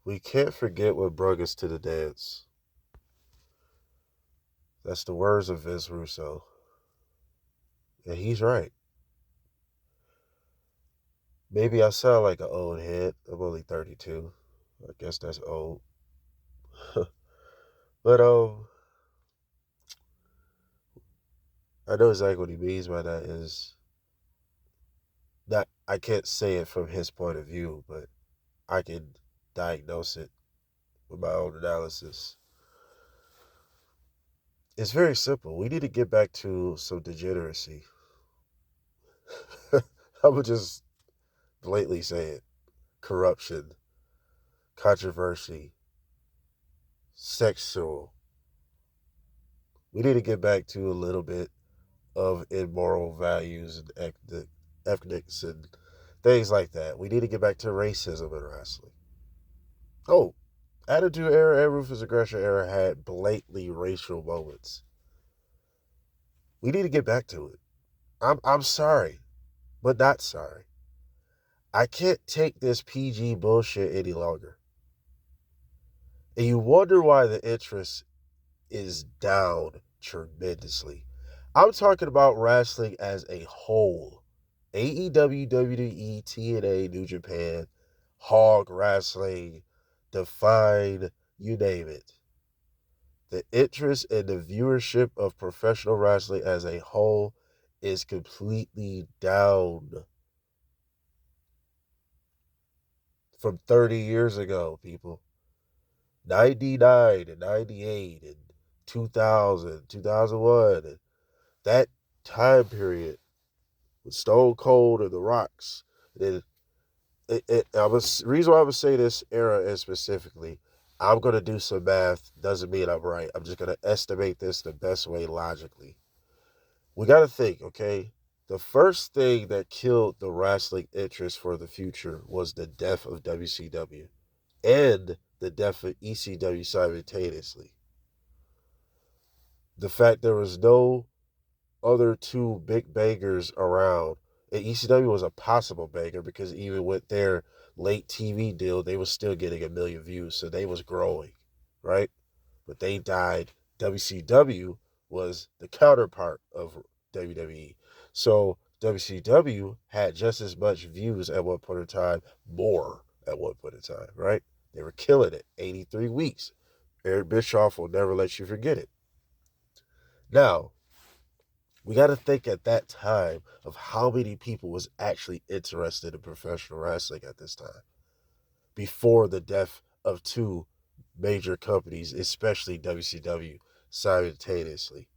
We can't forget what brought us to the dance. That's the words of Vince Russo. And he's right. Maybe I sound like an old head. I'm only 32. I guess that's old. but I know exactly what he means by that is that I can't say it from his point of view, but I can diagnose it with my own analysis. It's very simple. We need to get back to some degeneracy. I would just blatantly say it. Corruption, controversy, sexual. We need to get back to a little bit of immoral values and ethnics and things like that. We need to get back to racism in wrestling. Oh, Attitude Era and Ruthless Aggression Era had blatantly racial moments. We need to get back to it. I'm sorry, but not sorry. I can't take this PG bullshit any longer. And you wonder why the interest is down tremendously. I'm talking about wrestling as a whole. AEW, WWE, TNA, New Japan, Hog Wrestling, Define, you name it. The interest and the viewership of professional wrestling as a whole is completely down from 30 years ago, people. 99 and 98 and 2000, 2001, and that time period with Stone Cold and The Rocks. And reason why I would say this era is specifically, I'm going to do some math. Doesn't mean I'm right. I'm just going to estimate this the best way logically. We got to think, okay? The first thing that killed the wrestling interest for the future was the death of WCW and the death of ECW simultaneously. The fact there was no other two big bangers around. And ECW was a possible banger because even with their late TV deal, they was still getting 1 million views, so they was growing, right? But they died. WCW was the counterpart of WWE. So WCW had just as much views at one point in time, more at one point in time, right? They were killing it. 83 weeks. Eric Bischoff will never let you forget it. Now, we got to think at that time of how many people was actually interested in professional wrestling at this time before the death of two major companies, especially WCW, simultaneously.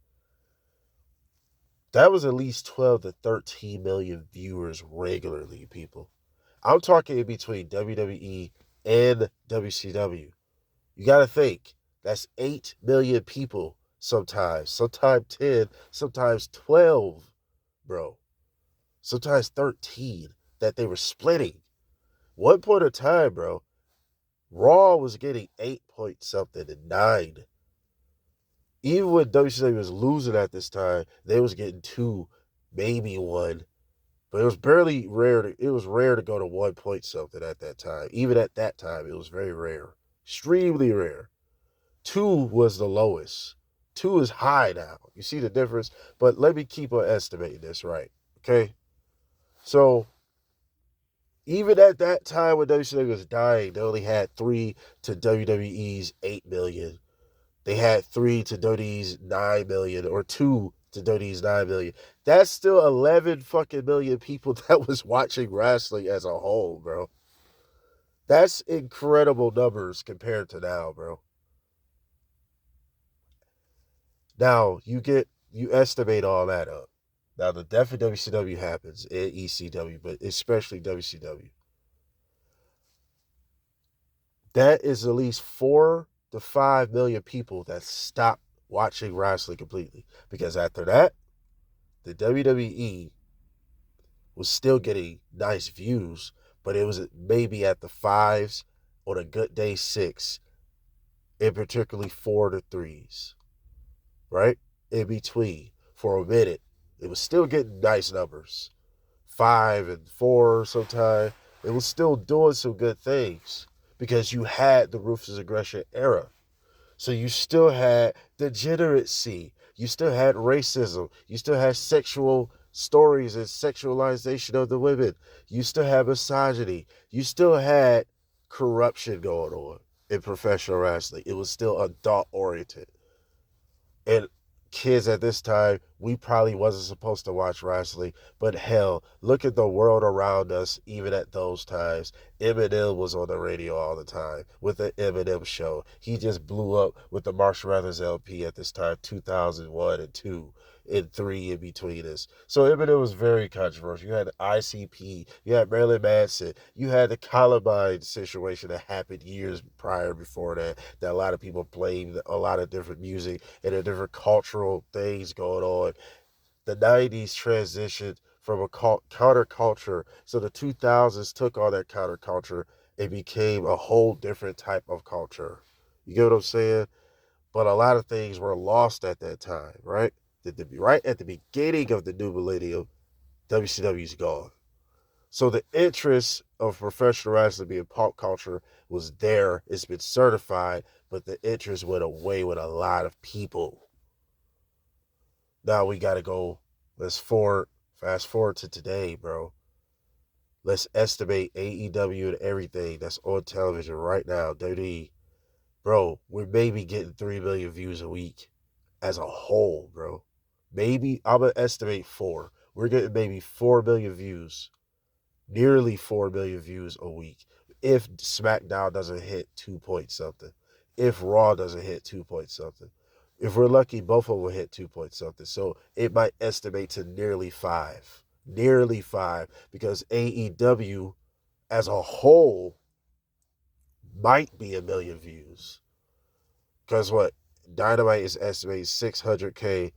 That was at least 12 to 13 million viewers regularly, people. I'm talking in between WWE and WCW. You got to think that's 8 million people sometimes 10, sometimes 12, bro. Sometimes 13 that they were splitting. One point of time, bro, Raw was getting 8 point something and 9. Even when WCW was losing at this time, they was getting 2, maybe 1. But it was barely rare. It was rare to go to 1 point something at that time. Even at that time, it was very rare. Extremely rare. 2 was the lowest. 2 is high now. You see the difference? But let me keep on estimating this right. Okay? So even at that time when WCW was dying, they only had 3 to WWE's 8 million. They had 3 to WWE's 9 million, or 2 to WWE's 9 million. That's still 11 fucking million people that was watching wrestling as a whole, bro. That's incredible numbers compared to now, bro. Now, you estimate all that up. Now, the death of WCW happens in ECW, but especially WCW. That is at least 4 to 5 million people that stopped watching wrestling completely. Because after that, the WWE was still getting nice views, but it was maybe at the 5s, on a good day 6, and particularly 4 to 3s, right? In between. For a minute, it was still getting nice numbers. 5 and 4 sometimes. It was still doing some good things because you had the ruthless aggression era. So you still had degeneracy. You still had racism. You still had sexual stories and sexualization of the women. You still had misogyny. You still had corruption going on in professional wrestling. It was still adult oriented. And kids at this time, we probably wasn't supposed to watch wrestling, but hell, look at the world around us. Even at those times, Eminem was on the radio all the time with the Eminem show. He just blew up with the Marshall Mathers LP at this time, 2001 and 2 and 3 in between us. So Eminem was very controversial. You had ICP, you had Marilyn Manson, you had the Columbine situation that happened years prior before that, that a lot of people blamed a lot of different music and the different cultural things going on. The 90s transitioned from a counterculture. So the 2000s took on that counterculture and became a whole different type of culture. You get what I'm saying? But a lot of things were lost at that time, right? Right at the beginning of the new millennium, WCW's gone. So the interest of professional wrestling being pop culture was there. It's been certified, but the interest went away with a lot of people. Now we got to go. Fast forward to today, bro. Let's estimate AEW and everything that's on television right now. WWE, bro, we're maybe getting 3 million views a week as a whole, bro. Maybe, I'm going to estimate 4. We're getting maybe 4 million views, nearly 4 million views a week. If SmackDown doesn't hit 2 point something, if Raw doesn't hit 2 point something. If we're lucky, both of them will hit 2 point something. So it might estimate to nearly 5. Nearly 5. Because AEW as a whole might be a million views. Because what? Dynamite is estimated 600K.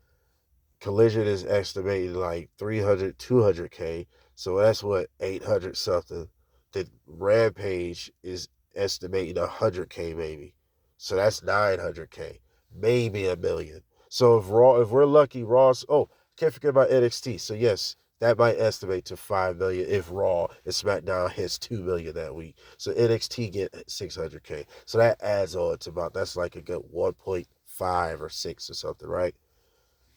Collision is estimated like 300, 200K. So that's what, 800 something. The Rampage is estimating 100K maybe. So that's 900K. Maybe a million. So if we're lucky, Raw's, oh, can't forget about NXT. So yes, that might estimate to 5 million if Raw and SmackDown hits 2 million that week. So NXT get 600K. So that adds on to about, that's like a good 1.5 or 6 or something, right?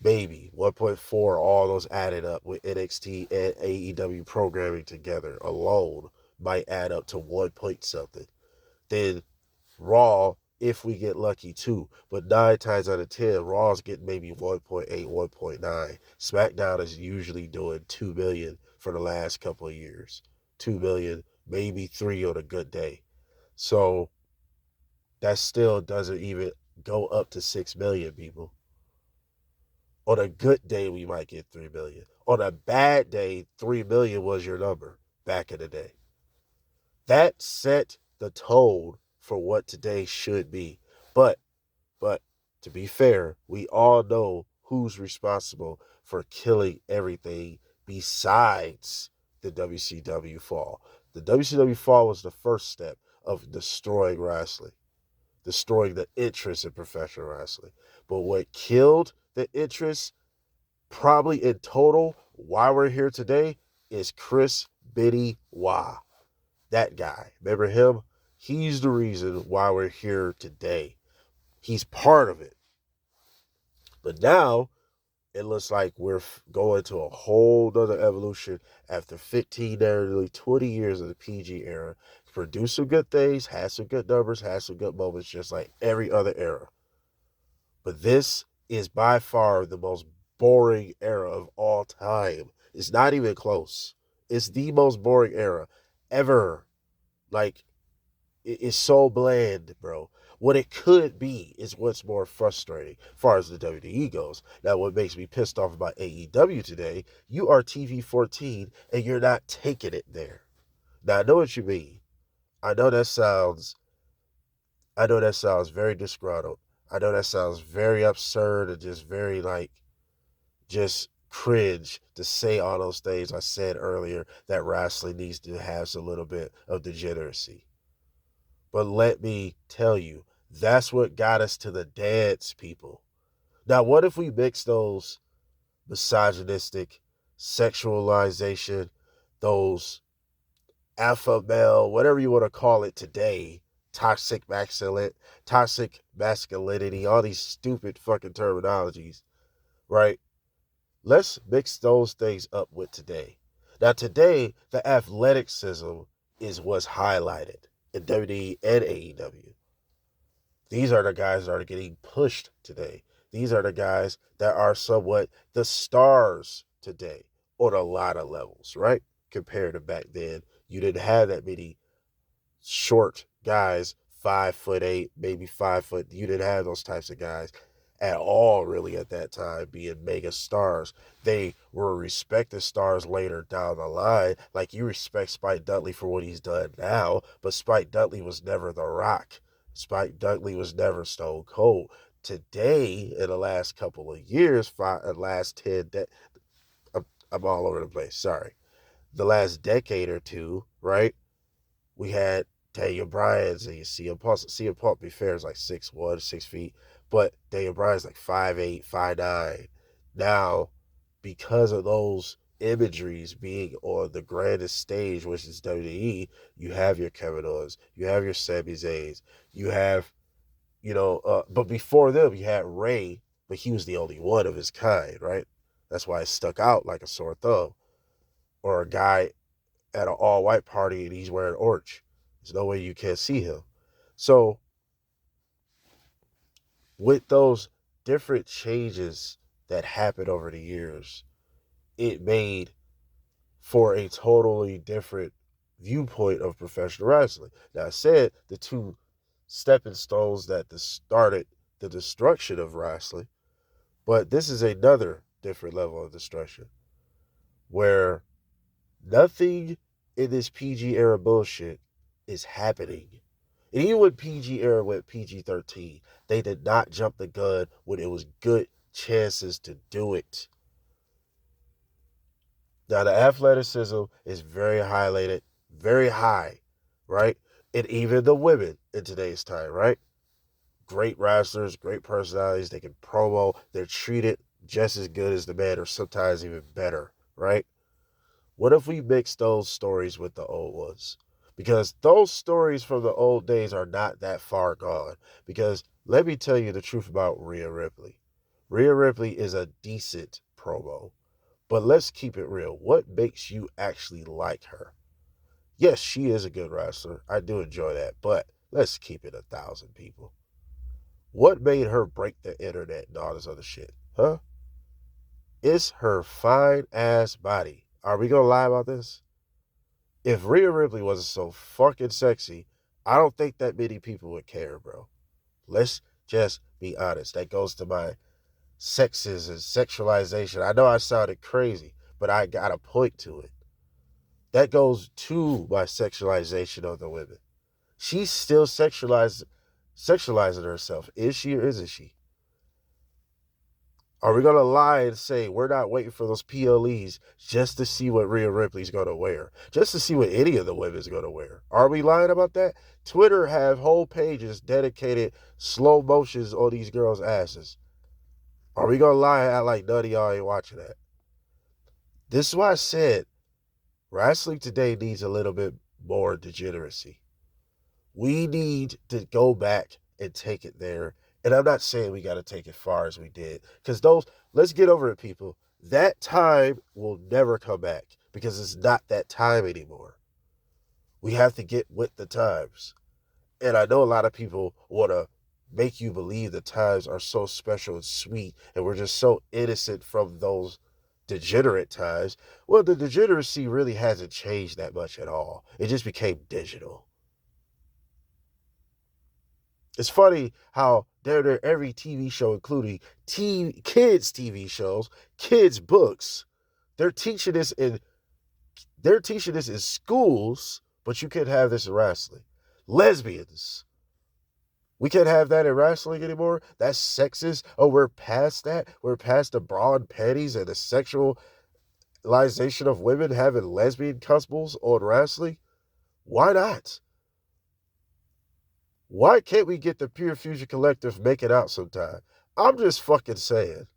Maybe 1.4, all those added up with NXT and AEW programming together alone might add up to 1 point something. Then Raw, if we get lucky too, but 9 times out of 10, Raw's getting maybe 1.8, 1.9. SmackDown is usually doing 2 million for the last couple of years. 2 million, maybe 3 on a good day. So that still doesn't even go up to 6 million people. On a good day, we might get 3 million. On a bad day, 3 million was your number back in the day. That set the tone for what today should be. But to be fair, we all know who's responsible for killing everything besides the WCW fall. The WCW fall was the first step of destroying wrestling, destroying the interest in professional wrestling. But what killed the interest, probably in total, why we're here today, is Chris Benoit. That guy. Remember him? He's the reason why we're here today. He's part of it. But now, it looks like we're going to a whole nother evolution after 15, nearly 20 years of the PG era. Produced some good things, had some good numbers, had some good moments, just like every other era. But this is by far the most boring era of all time. It's not even close. It's the most boring era ever. Like, it's so bland, bro. What it could be is what's more frustrating as far as the WWE goes. Now, what makes me pissed off about AEW today, you are TV 14 and you're not taking it there. Now, I know what you mean. I know that sounds very disgruntled. I know that sounds very absurd and just very just cringe to say all those things I said earlier, that wrestling needs to have a little bit of degeneracy. But let me tell you, that's what got us to the dance, people. Now, what if we mix those misogynistic sexualization, those alpha male, whatever you want to call it today, toxic masculinity, all these stupid fucking terminologies, right? Let's mix those things up with today. Now, today, the athleticism is what's highlighted in WWE and AEW. These are the guys that are getting pushed today. These are the guys that are somewhat the stars today on a lot of levels, right? Compared to back then, you didn't have that many short guys, 5'8", maybe 5 foot. You didn't have those types of guys at all, really, at that time, being mega stars. They were respected stars later down the line. Like, you respect Spike Dudley for what he's done now, but Spike Dudley was never The Rock. Spike Dudley was never Stone Cold. Today, in the last couple of years, last 10, I'm all over the place, sorry. The last decade or two, right? We had Daniel Bryan's and you see him Punk. CM Punk, be fair, is like 6'1", 6 feet, but Daniel Bryan's like 5'8", 5'9". Now, because of those imageries being on the grandest stage, which is WWE, you have your Kevin Owens, you have your Sami Zayn's, you have, but before them, you had Ray, but he was the only one of his kind, right? That's why it stuck out like a sore thumb. Or a guy at an all-white party and he's wearing orange. There's no way you can't see him. So with those different changes that happened over the years, it made for a totally different viewpoint of professional wrestling. Now, I said the two stepping stones that started the destruction of wrestling, but this is another different level of destruction where nothing in this PG era bullshit is happening. And even when PG era went PG-13, they did not jump the gun when it was good chances to do it. Now, the athleticism is very highlighted, very high, right? And even the women in today's time, right? Great wrestlers, great personalities. They can promo. They're treated just as good as the men, or sometimes even better, right? What if we mix those stories with the old ones? Because those stories from the old days are not that far gone. Because let me tell you the truth about Rhea Ripley. Rhea Ripley is a decent promo. But let's keep it real. What makes you actually like her? Yes, she is a good wrestler. I do enjoy that. But let's keep it 1,000 people. What made her break the internet and all this other shit? Huh? It's her fine ass body. Are we gonna lie about this? If Rhea Ripley wasn't so fucking sexy, I don't think that many people would care, bro. Let's just be honest. That goes to my sexism, sexualization. I know I sounded crazy, but I got a point to it. That goes to my sexualization of the women. She's still sexualizing herself. Is she or isn't she? Are we gonna lie and say we're not waiting for those PLEs just to see what Rhea Ripley's gonna wear, just to see what any of the women's gonna wear? Are we lying about that? Twitter have whole pages dedicated slow motions on these girls' asses. Are we gonna lie and act like none of y'all ain't watching that? This is why I said wrestling today needs a little bit more degeneracy. We need to go back and take it there. And I'm not saying we got to take it far as we did. Because let's get over it, people. That time will never come back because it's not that time anymore. We have to get with the times. And I know a lot of people want to make you believe the times are so special and sweet and we're just so innocent from those degenerate times. Well, the degeneracy really hasn't changed that much at all. It just became digital. It's funny how every TV show, including kids TV shows, kids books, they're teaching this in schools, but you can't have this in wrestling. Lesbians. We can't have that in wrestling anymore. That's sexist. Oh, we're past that. We're past the bra and panties and the sexualization of women having lesbian couples on wrestling. Why not? Why can't we get the Pure Fusion Collective making out sometime? I'm just fucking saying.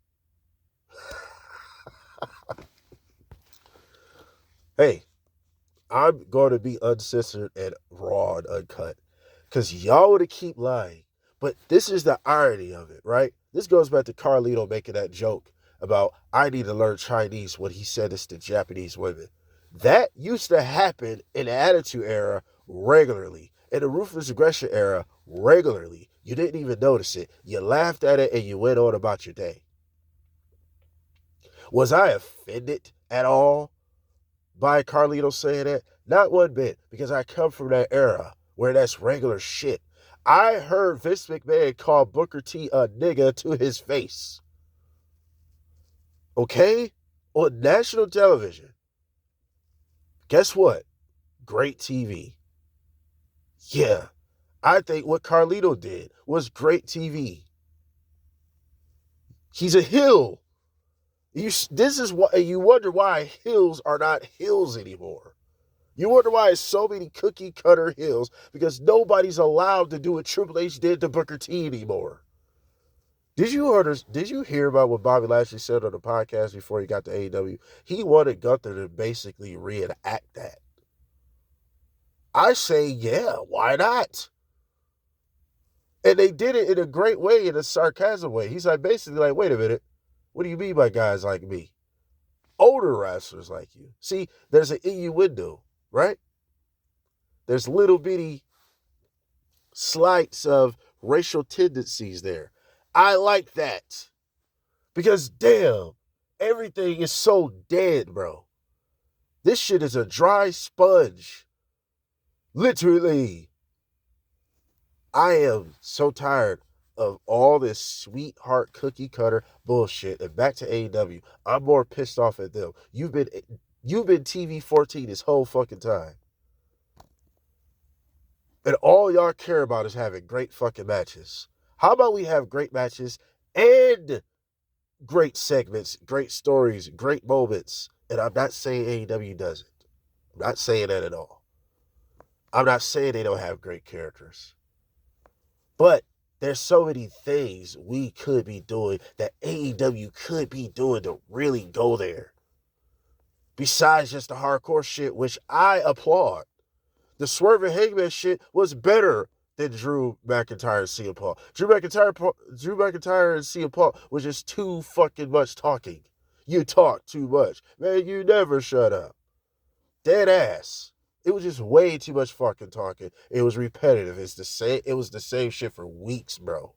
Hey, I'm going to be uncensored and raw and uncut Because y'all would keep lying. But this is the irony of it, right? This goes back to Carlito making that joke about I need to learn Chinese when he said this to Japanese women. That used to happen in the Attitude Era regularly. In the Ruthless Aggression Era regularly. You didn't even notice it. You laughed at it and you went on about your day. Was I offended at all by Carlito saying that? Not one bit, because I come from that era where that's regular shit. I heard Vince McMahon call Booker T a nigga to his face. Okay? On national television. Guess what? Great TV. Yeah. I think what Carlito did was great TV. He's a heel. This is why you wonder why heels are not heels anymore. You wonder why it's so many cookie cutter heels, because nobody's allowed to do what Triple H did to Booker T anymore. Did you hear about what Bobby Lashley said on the podcast before he got to AEW? He wanted Gunther to basically reenact that. I say, yeah, why not? And they did it in a great way, in a sarcasm way. He's like, basically like, wait a minute. What do you mean by guys like me? Older wrestlers like you. See, there's an innuendo, right? There's little bitty slights of racial tendencies there. I like that. Because damn, everything is so dead, bro. This shit is a dry sponge. Literally. I am so tired of all this sweetheart cookie cutter bullshit. And back to AEW, I'm more pissed off at them. You've been TV 14 this whole fucking time. And all y'all care about is having great fucking matches. How about we have great matches and great segments, great stories, great moments? And I'm not saying AEW doesn't. I'm not saying that at all. I'm not saying they don't have great characters. But there's so many things we could be doing that AEW could be doing to really go there. Besides just the hardcore shit, which I applaud. The Swerve and Hangman shit was better than Drew McIntyre and CM Punk. Drew McIntyre and CM Punk was just too fucking much talking. You talk too much. Man, you never shut up. Dead ass. It was just way too much fucking talking. It was repetitive. It was the same shit for weeks, bro.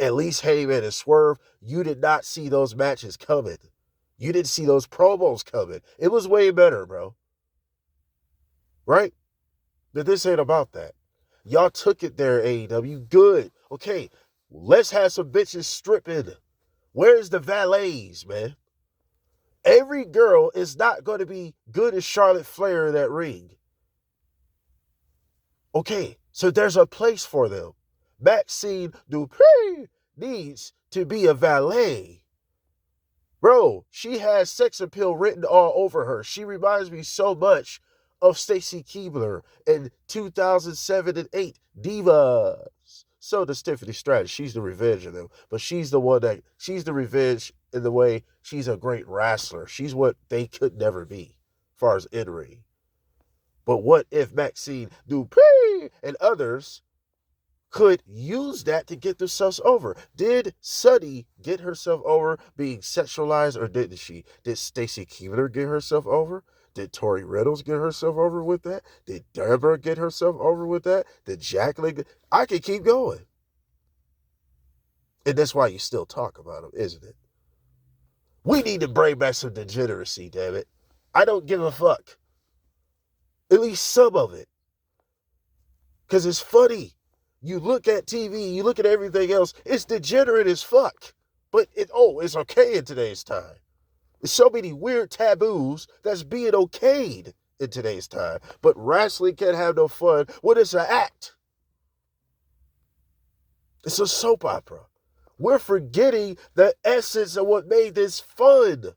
At least Heyman and Swerve, you did not see those matches coming. You didn't see those promos coming. It was way better, bro. Right? But this ain't about that. Y'all took it there, AEW. Good. Okay, let's have some bitches stripping. Where's the valets, man? Every girl is not going to be good as Charlotte Flair in that ring. Okay, so there's a place for them. Maxine Dupree needs to be a valet. Bro, she has sex appeal written all over her. She reminds me so much of Stacy Keibler in 2007 and 8 Divas. So does Tiffany Stratton. She's the revenge of them. But she's the revenge in the way she's a great wrestler. She's what they could never be, as far as in-ring. But what if Maxine Dupree and others could use that to get themselves over? Did Sunny get herself over being sexualized, or didn't she? Did Stacy Keibler get herself over? Did Tori Reynolds get herself over with that? Did Deborah get herself over with that? Did Jacqueline? I could keep going. And that's why you still talk about them, isn't it? We need to bring back some degeneracy, damn it. I don't give a fuck. At least some of it. Because it's funny. You look at TV, you look at everything else, it's degenerate as fuck. But it's okay in today's time. There's so many weird taboos that's being okayed in today's time. But wrestling can't have no fun when it's an act. It's a soap opera. We're forgetting the essence of what made this fun.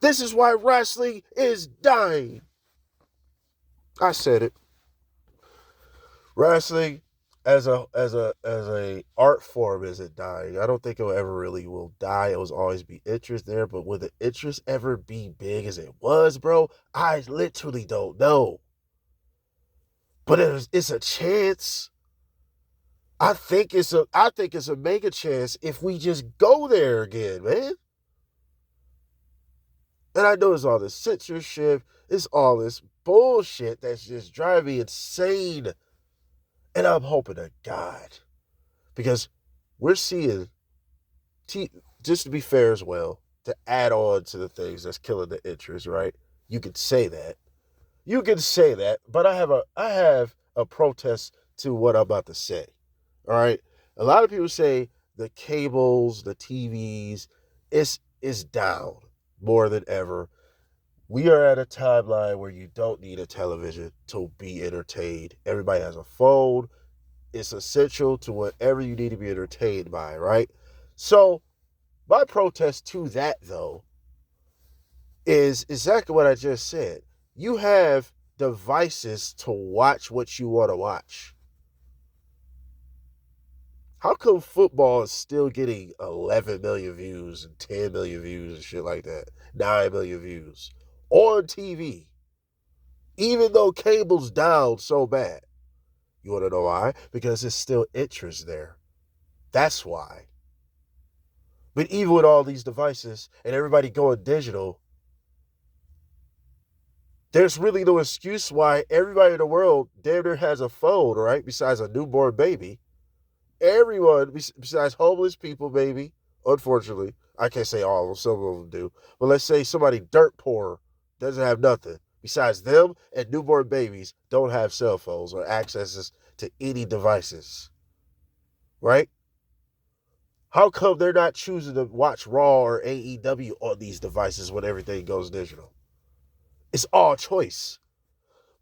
This is why wrestling is dying. I said it. Wrestling as a art form isn't dying. I don't think it ever really will die. It will always be interest there, but will the interest ever be big as it was, bro? I literally don't know. But it's a chance. I think it's a mega chance if we just go there again, man. And I know it's all this censorship, it's all this bullshit that's just driving me insane. And I'm hoping to God, because we're seeing, just to be fair as well, to add on to the things that's killing the interest, right? You could say that. You can say that, but I have a protest to what I'm about to say. All right. A lot of people say the cables, the TVs, is down more than ever. We are at a timeline where you don't need a television to be entertained. Everybody has a phone. It's essential to whatever you need to be entertained by, right? So my protest to that, though, is exactly what I just said. You have devices to watch what you want to watch. How come football is still getting 11 million views and 10 million views and shit like that? 9 million views on TV, even though cable's down so bad. You want to know why? Because there's still interest there. That's why. But even with all these devices and everybody going digital, there's really no excuse why everybody in the world damn near has a phone, right? Besides a newborn baby. Everyone, besides homeless people, maybe, unfortunately, I can't say all of them, some of them do, but let's say somebody dirt poor doesn't have nothing. Besides them and newborn babies don't have cell phones or accesses to any devices, right? How come they're not choosing to watch Raw or AEW on these devices when everything goes digital? It's all choice.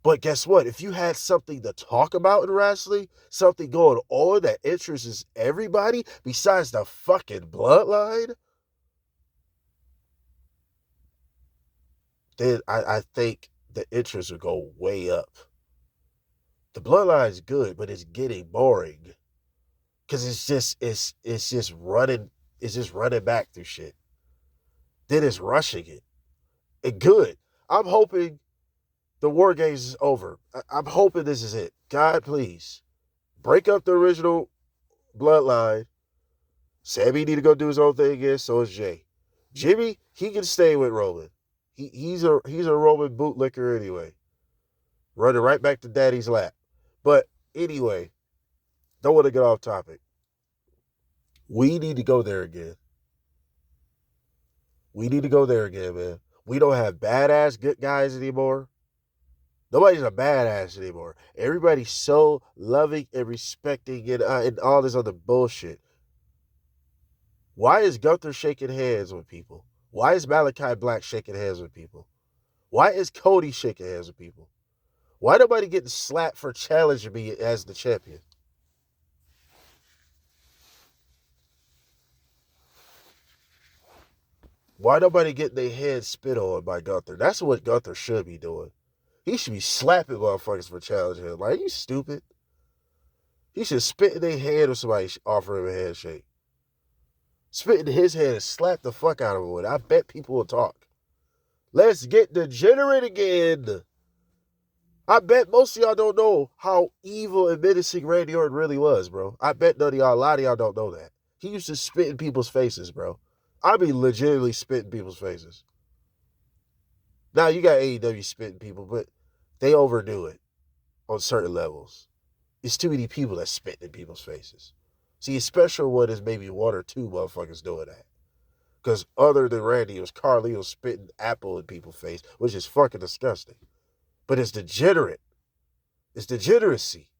But guess what? If you had something to talk about in wrestling, something going on that interests everybody besides the fucking bloodline, then I think the interest would go way up. The bloodline's good, but it's getting boring. Cause it's just running back through shit. Then it's rushing it. And good. I'm hoping the War Games is over. I'm hoping this is it. God, please. Break up the original bloodline. Sammy need to go do his own thing again, so is Jay. Jimmy, he can stay with Roman. He's a Roman bootlicker anyway. Running right back to daddy's lap. But anyway, don't want to get off topic. We need to go there again. We need to go there again, man. We don't have badass good guys anymore. Nobody's a badass anymore. Everybody's so loving and respecting and all this other bullshit. Why is Gunther shaking hands with people? Why is Malachi Black shaking hands with people? Why is Cody shaking hands with people? Why nobody getting slapped for challenging me as the champion? Why nobody getting their head spit on by Gunther? That's what Gunther should be doing. He should be slapping motherfuckers for challenging him. Like, are you stupid? He should spit in their head if somebody offer him a handshake. Spit in his head and slap the fuck out of him with it. I bet people will talk. Let's get degenerate again. I bet most of y'all don't know how evil and menacing Randy Orton really was, bro. I bet a lot of y'all don't know that. He used to spit in people's faces, bro. I mean, legitimately spit in people's faces. Now, you got AEW spitting people, but they overdo it on certain levels. It's too many people that spit in people's faces. See, a special one is maybe one or two motherfuckers doing that. Because other than Randy, it was Carlito spitting apple in people's face, which is fucking disgusting. But it's degenerate. It's degeneracy.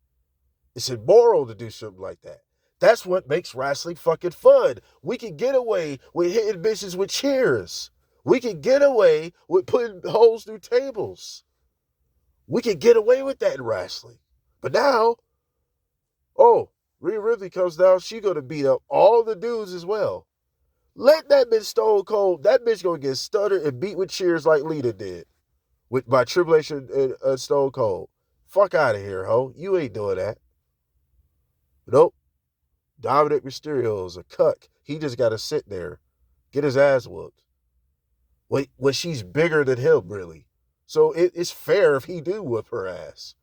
It's immoral to do something like that. That's what makes wrestling fucking fun. We can get away with hitting bitches with chairs. We can get away with putting holes through tables. We can get away with that in wrestling. But now, Rhea Ripley comes down, she gonna beat up all the dudes as well. Let that bitch Stone Cold, that bitch gonna get stuttered and beat with chairs like Lita did. By Triple H and Stone Cold. Fuck out of here, ho. You ain't doing that. Nope. Dominic Mysterio is a cuck. He just got to sit there, get his ass whooped. When she's bigger than him, really. So it's fair if he do whoop her ass.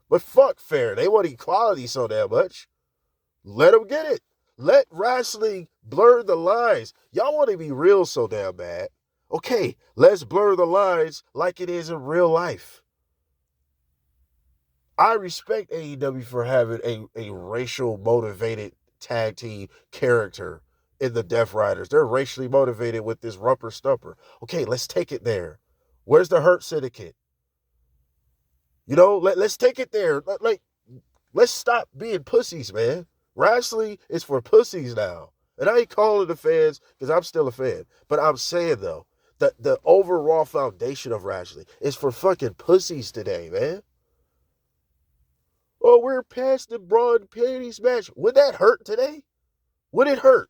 But fuck fair. They want equality so damn much. Let them get it. Let wrestling blur the lines. Y'all want to be real so damn bad. Okay, let's blur the lines like it is in real life. I respect AEW for having a racial motivated tag team character in the Death Riders. They're racially motivated with this rumper stumper. Okay, let's take it there. Where's the Hurt Syndicate? Let's take it there. Let's stop being pussies, man. Wrestling is for pussies now. And I ain't calling the fans because I'm still a fan. But I'm saying, though, that the overall foundation of wrestling is for fucking pussies today, man. Oh, we're past the broad panties match. Would that hurt today? Would it hurt?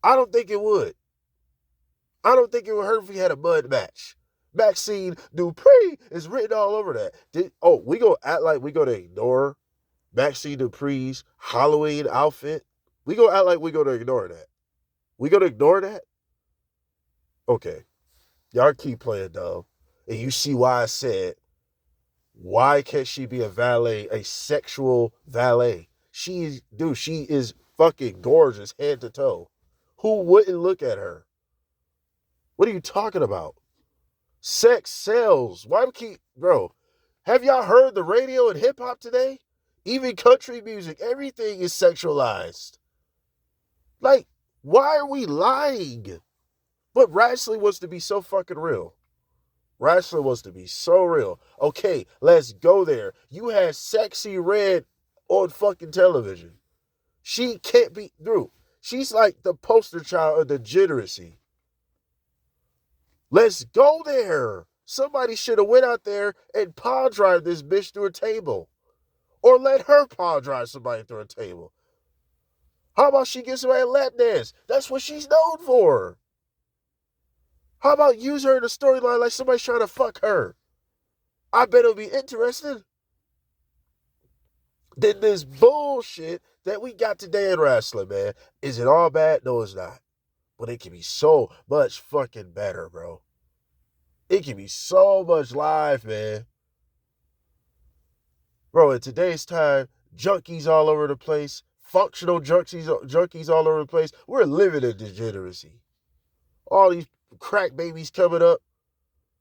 I don't think it would. I don't think it would hurt if we had a mud match. Maxine Dupree is written all over that. We gonna act like we gonna ignore Maxine Dupree's Halloween outfit? We gonna act like we gonna ignore that? We gonna ignore that? Okay. Y'all keep playing dumb. And you see why I said, why can't she be a valet, a sexual valet? She is fucking gorgeous head to toe. Who wouldn't look at her? What are you talking about? Sex sells. Why we keep, bro? Have y'all heard the radio and hip hop today? Even country music, everything is sexualized. Like, why are we lying? But wrestling wants to be so fucking real. Wrestling wants to be so real. Okay, let's go there. You had Sexy Red on fucking television. She can't be through. She's like the poster child of degeneracy. Let's go there. Somebody should have went out there and paw drive this bitch through a table. Or let her paw drive somebody through a table. How about she gives somebody a lap dance? That's what she's known for. How about use her in a storyline like somebody's trying to fuck her? I bet it'll be interesting. Then this bullshit that we got today in wrestling, man. Is it all bad? No, it's not. But it can be so much fucking better, bro. It can be so much live, man. Bro, in today's time, junkies all over the place, functional junkies all over the place. We're living in degeneracy. All these crack babies coming up.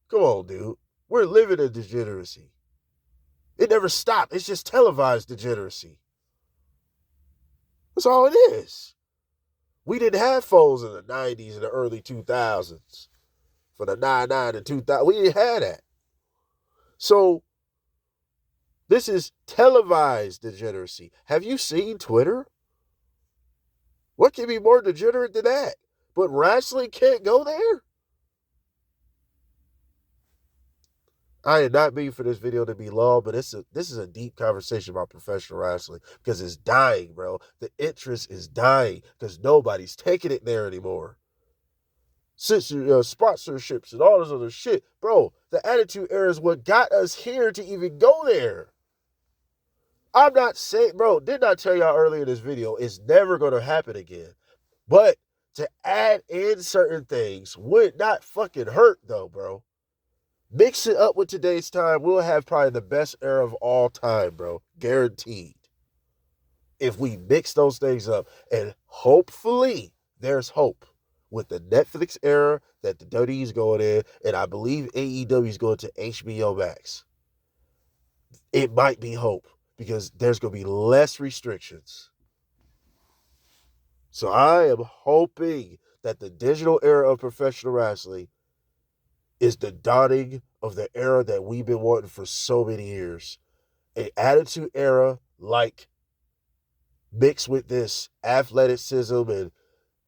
Come on, dude. We're living in degeneracy. It never stopped. It's just televised degeneracy. That's all it is. We didn't have phones in the 90s and the early 2000s. For the 99 and 2000. We didn't have that. So, this is televised degeneracy. Have you seen Twitter? What can be more degenerate than that? But wrestling can't go there? I did not mean for this video to be long, but this is a deep conversation about professional wrestling because it's dying, bro. The interest is dying because nobody's taking it there anymore. Sponsorships and all this other shit. Bro, the Attitude Era is what got us here to even go there. I'm not saying, bro, did not tell y'all earlier in this video, it's never going to happen again. But to add in certain things would not fucking hurt, though, bro. Mix it up with today's time, we'll have probably the best era of all time, bro. Guaranteed. If we mix those things up. And hopefully, there's hope. With the Netflix era that the WWE is going in, and I believe AEW is going to HBO Max. It might be hope. Because there's going to be less restrictions. So I am hoping that the digital era of professional wrestling is the dawning of the era that we've been wanting for so many years. An attitude era like mixed with this athleticism and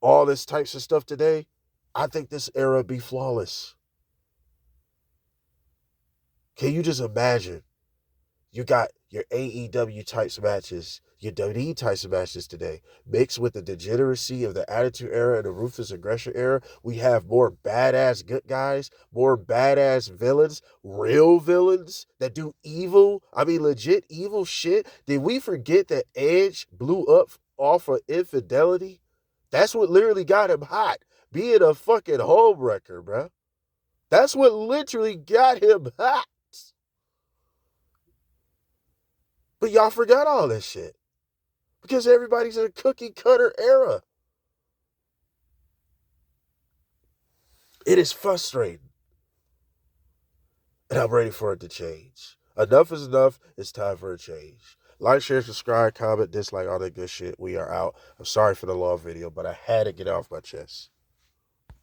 all this types of stuff today. I think this era be flawless. Can you just imagine? You got your AEW types matches, your WWE types of matches today. Mixed with the degeneracy of the Attitude Era and the Ruthless Aggression Era, we have more badass good guys, more badass villains, real villains that do evil, legit evil shit. Did we forget that Edge blew up off of infidelity? That's what literally got him hot, being a fucking homewrecker, bro. That's what literally got him hot. But y'all forgot all that shit because everybody's in a cookie cutter era. It is frustrating. And I'm ready for it to change. Enough is enough. It's time for a change. Like, share, subscribe, comment, dislike, all that good shit. We are out. I'm sorry for the long video, but I had to get it off my chest.